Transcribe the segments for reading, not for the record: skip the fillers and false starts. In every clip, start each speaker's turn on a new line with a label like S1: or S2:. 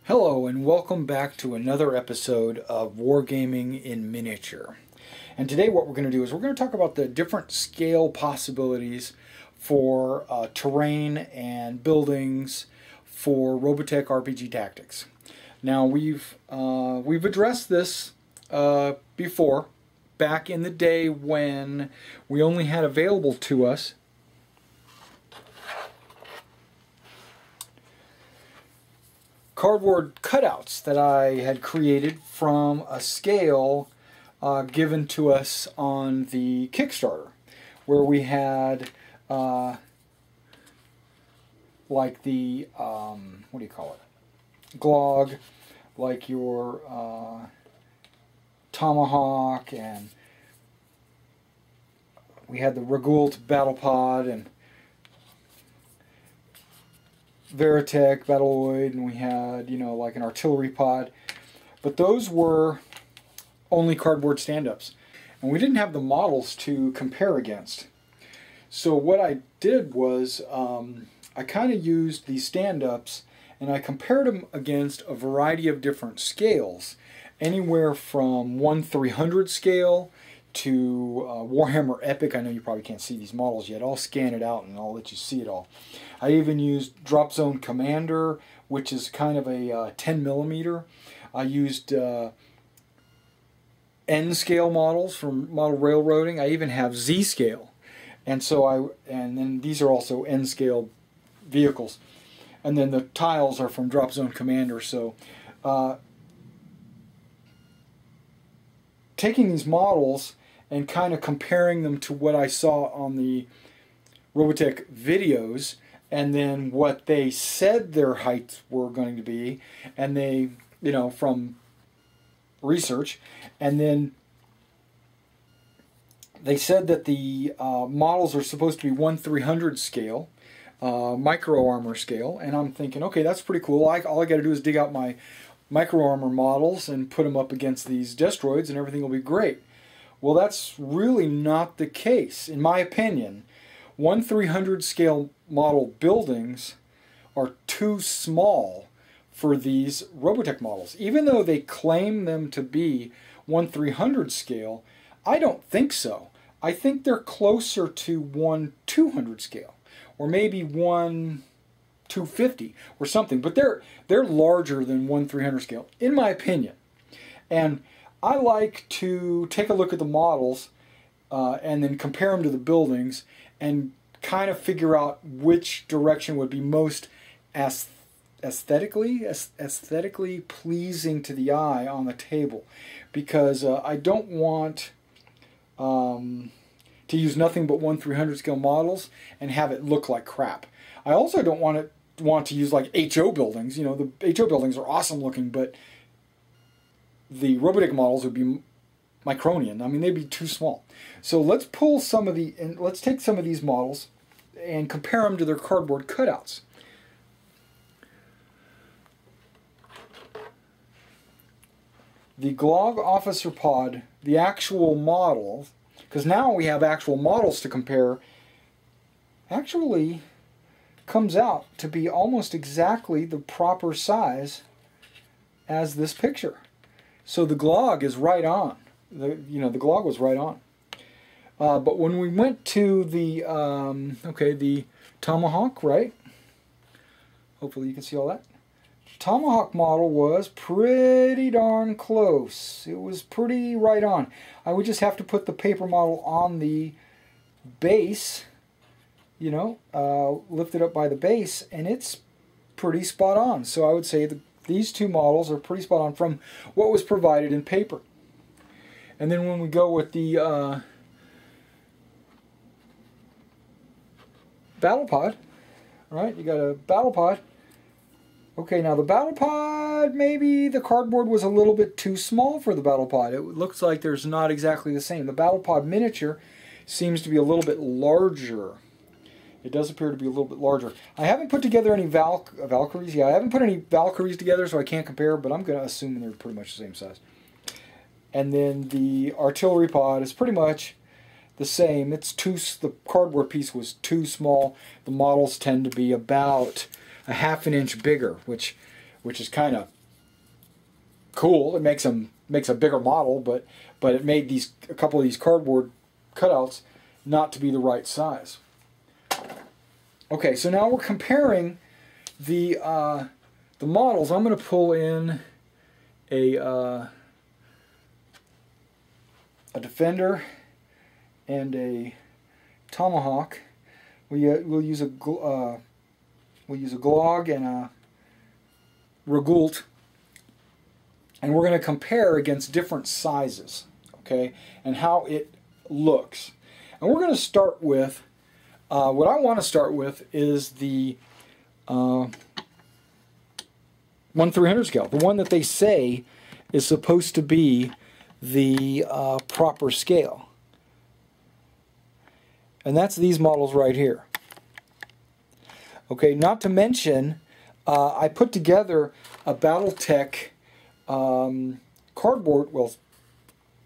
S1: Hello and welcome back to another episode of Wargaming in Miniature. And today what we're going to do is we're going to talk about the different scale possibilities for terrain and buildings for Robotech RPG Tactics. Now we've addressed this before, back in the day when we only had available to us cardboard cutouts that I had created from a scale given to us on the Kickstarter, where we had like the what do you call it, glog, like your tomahawk, and we had the Regult battle pod and Veritech Battleoid, and we had, like an artillery pod. But those were only cardboard stand-ups. And we didn't have the models to compare against. So what I did was I kind of used these stand-ups and I compared them against a variety of different scales. Anywhere from 1/300 scale to Warhammer Epic. I know you probably can't see these models yet. I'll scan it out and I'll let you see it all. I even used Drop Zone Commander, which is kind of a 10mm. I used N scale models from Model Railroading. I even have Z scale, and then these are also N scale vehicles. And then the tiles are from Drop Zone Commander. So taking these models and kind of comparing them to what I saw on the Robotech videos, and then what they said their heights were going to be, and they, from research, and then they said that the models are supposed to be 1/300 scale, micro armor scale, and I'm thinking, okay, that's pretty cool. All I got to do is dig out my micro armor models and put them up against these destroids, and everything will be great. Well, that's really not the case, in my opinion. 1/300 scale model buildings are too small for these Robotech models. Even though they claim them to be 1/300 scale, I don't think so. I think they're closer to 1/200 scale, or maybe 1/250 or something. But they're larger than 1/300 scale, in my opinion. And I like to take a look at the models and then compare them to the buildings and kind of figure out which direction would be most aesthetically pleasing to the eye on the table, because I don't want to use nothing but 1/300 scale models and have it look like crap. I also don't want to use like HO buildings. The HO buildings are awesome looking, but the Robotech models would be micronian. I mean, they'd be too small. So let's take some of these models and compare them to their cardboard cutouts. The Glog Officer Pod, the actual model, because now we have actual models to compare, actually comes out to be almost exactly the proper size as this picture. So the Glog is right on. The Glog was right on. But when we went to the the Tomahawk, right? Hopefully you can see all that. Tomahawk model was pretty darn close. It was pretty right on. I would just have to put the paper model on the base, lift it up by the base, and it's pretty spot on. So I would say that these two models are pretty spot on from what was provided in paper. And then when we go with the battle pod, right? You got a battle pod. Okay, now the battle pod, maybe the cardboard was a little bit too small for the battle pod. It looks like there's not exactly the same. The battle pod miniature seems to be a little bit larger. It does appear to be a little bit larger. I haven't put together any Valkyries. Yeah, I haven't put any Valkyries together, so I can't compare, but I'm going to assume they're pretty much the same size. And then the artillery pod is pretty much the same. The cardboard piece was too small. The models tend to be about a ½ inch bigger, which which is kind of cool. It makes a bigger model, but it made a couple of these cardboard cutouts not to be the right size. Okay, so now we're comparing the models. I'm going to pull in a Defender and a Tomahawk. We'll use a Glog and a Regult, and we're going to compare against different sizes, okay, and how it looks. And we're going to start with what I want to start with is the 1/300 scale, the one that they say is supposed to be the proper scale. And that's these models right here. Okay, not to mention, I put together a Battletech cardboard, well,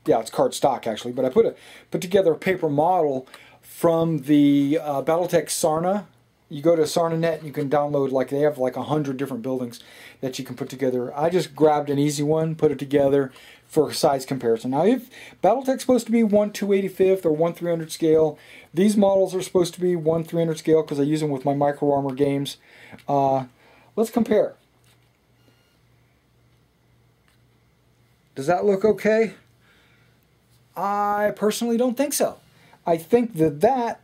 S1: yeah, it's cardstock actually, but I put together a paper model from the Battletech Sarna. You go to Sarna.net and you can download, like, they have like 100 different buildings that you can put together. I just grabbed an easy one, put it together for size comparison. Now, if Battletech's supposed to be 1/285 or 1/300 scale, these models are supposed to be 1/300 scale because I use them with my Micro Armor games. Let's compare. Does that look okay? I personally don't think so. I think that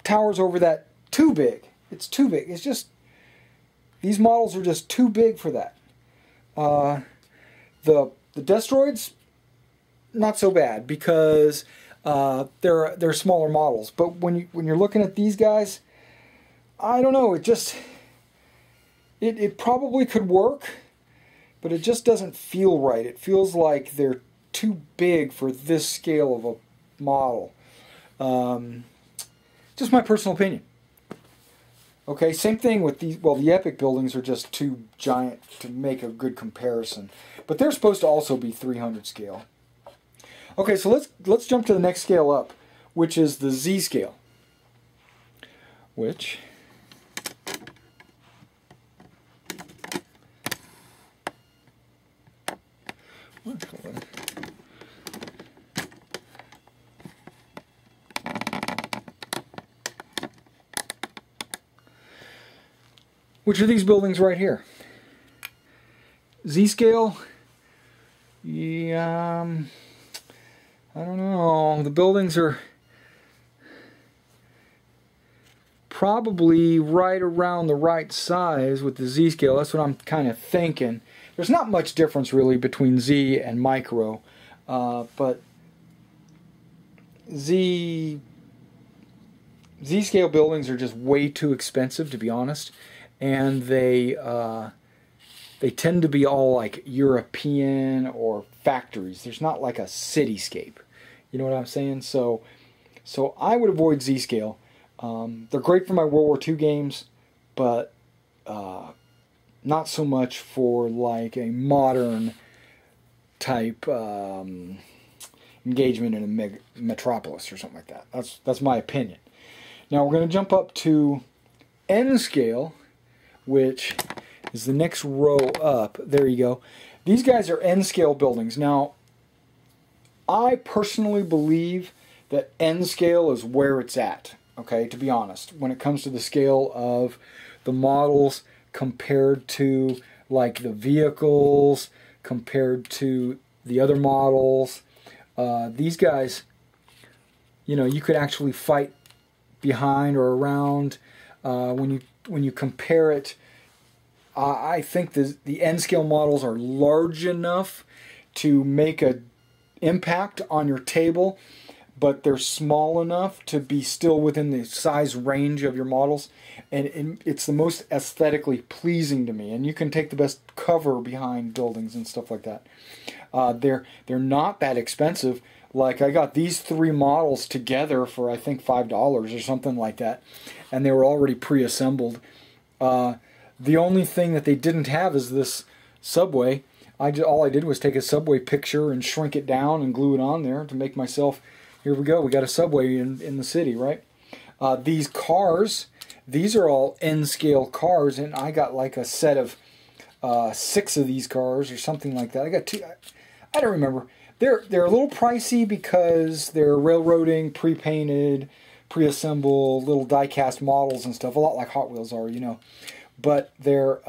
S1: towers over that too big. It's too big. It's just, these models are just too big for that. The Destroids, not so bad because they're smaller models. But when you're looking at these guys, I don't know. It probably could work, but it just doesn't feel right. It feels like they're too big for this scale of a model. Just my personal opinion. Okay, same thing with these. Well, the Epic buildings are just too giant to make a good comparison, but they're supposed to also be 300 scale. Okay, so let's jump to the next scale up, which is the Z scale. Which which are these buildings right here? Z scale? Yeah, I don't know. The buildings are probably right around the right size with the Z scale. That's what I'm kind of thinking. There's not much difference really between Z and Micro, but Z scale buildings are just way too expensive, to be honest, and they tend to be all like European or factories. There's not like a cityscape. You know what I'm saying? So I would avoid Z scale. They're great for my World War II games, but not so much for like a modern type engagement in a metropolis or something like that. That's my opinion. Now we're going to jump up to N scale, which is the next row up. There you go. These guys are N scale buildings. Now, I personally believe that N scale is where it's at, okay, to be honest, when it comes to the scale of the models compared to like the vehicles, compared to the other models. These guys, you know, you could actually fight behind or around. When you compare it, I think the N scale models are large enough to make an impact on your table, but they're small enough to be still within the size range of your models, and it's the most aesthetically pleasing to me. And you can take the best cover behind buildings and stuff like that. They're not that expensive. Like, I got these 3 models together for I think $5 or something like that, and they were already pre-assembled. The only thing that they didn't have is this subway. All I did was take a subway picture and shrink it down and glue it on there to make myself, here we go, we got a subway in the city, right? These cars, these are all N-scale cars, and I got like a set of 6 of these cars or something like that. I got 2. I don't remember. They're a little pricey because they're railroading, pre-painted, pre-assembled, little die-cast models and stuff. A lot like Hot Wheels are, you know. But they're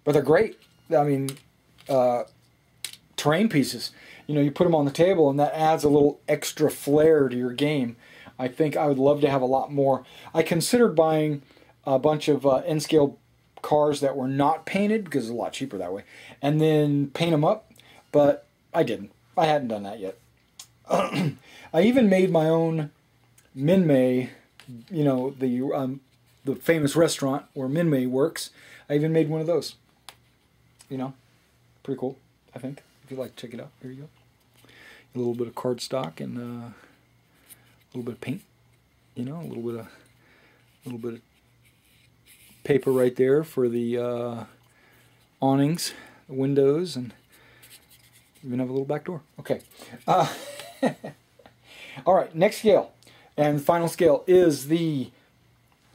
S1: great. I mean, terrain pieces. You know, you put them on the table, and that adds a little extra flair to your game. I think I would love to have a lot more. I considered buying a bunch of N-scale cars that were not painted, because it's a lot cheaper that way, and then paint them up, but I didn't. I hadn't done that yet. I even made my own Minmay, you know, the famous restaurant where Minmay works. I even made one of those. You know, pretty cool, I think. If you'd like to check it out, here you go. A little bit of cardstock and a little bit of paint. You know, a little bit of paper right there for the awnings, the windows, and even have a little back door. Okay. All right, next scale. And the final scale is the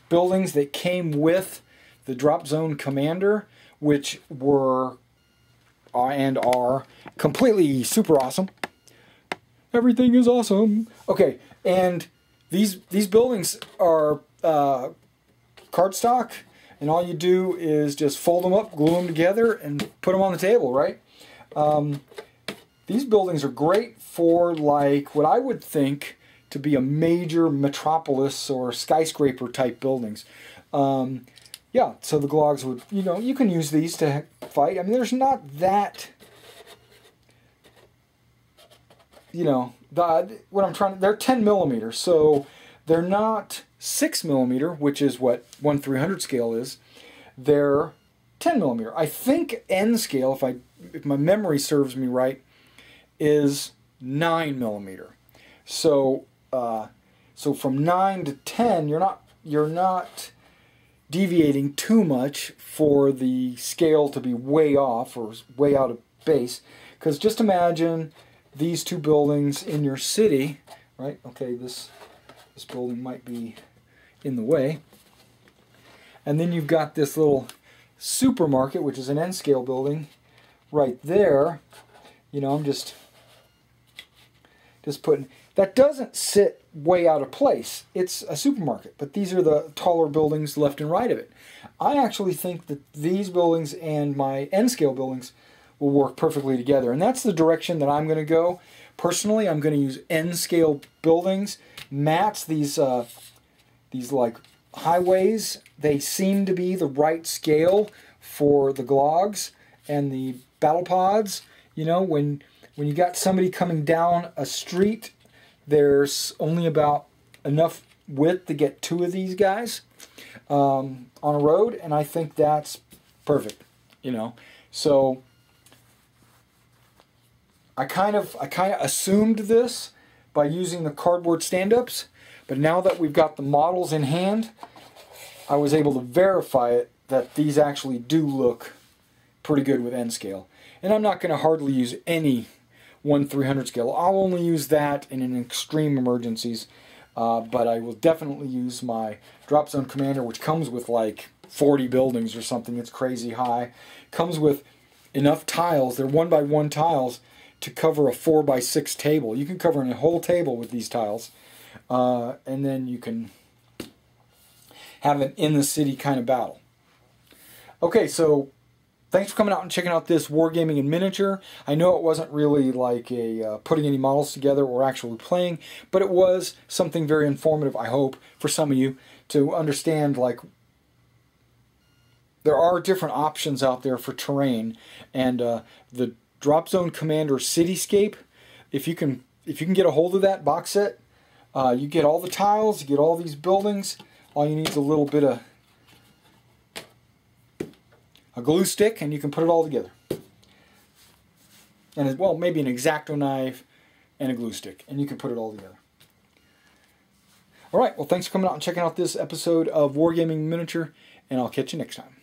S1: buildings that came with the Drop Zone Commander, which were and are completely super awesome. Everything is awesome. Okay, and these buildings are cardstock, and all you do is just fold them up, glue them together, and put them on the table, right? These buildings are great for, like, what I would think to be a major metropolis or skyscraper type buildings. Yeah, so the Glogs would, you know, you can use these to fight. I mean, there's not that, you know, they're 10 millimeters, so they're not 6 millimeter, which is what 1/300 scale is. They're 10 millimeter. I think N scale, if my memory serves me right, is 9 millimeter. So so from 9 to 10, you're not deviating too much for the scale to be way off or way out of base. Because just imagine these two buildings in your city, right? Okay, this building might be in the way. And then you've got this little supermarket, which is an N-scale building right there. You know, I'm just putting... That doesn't sit way out of place. It's a supermarket, but these are the taller buildings left and right of it. I actually think that these buildings and my N-scale buildings will work perfectly together, and that's the direction that I'm going to go. Personally, I'm going to use N-scale buildings, match these like highways. They seem to be the right scale for the Glogs and the battle pods. You know, when you got somebody coming down a street, there's only about enough width to get 2 of these guys on a road, and I think that's perfect, you know. So I kind of assumed this by using the cardboard stand-ups, but now that we've got the models in hand, I was able to verify it that these actually do look pretty good with N-scale. And I'm not going to hardly use any 1/300 scale. I'll only use that in extreme emergencies, but I will definitely use my Drop Zone Commander, which comes with like 40 buildings or something. It's crazy high. Comes with enough tiles. They're 1x1 tiles to cover a 4x6 table. You can cover a whole table with these tiles, and then you can have an in the city kind of battle. Okay, so thanks for coming out and checking out this Wargaming in miniature. I know it wasn't really like a putting any models together or actually playing, but it was something very informative, I hope, for some of you to understand, like, there are different options out there for terrain, and the Drop Zone Commander Cityscape, if you can get a hold of that box set, you get all the tiles, you get all these buildings. All you need is a little bit of a glue stick, and you can put it all together. And, well, maybe an X-Acto knife and a glue stick, and you can put it all together. Alright, well, thanks for coming out and checking out this episode of Wargaming Miniature, and I'll catch you next time.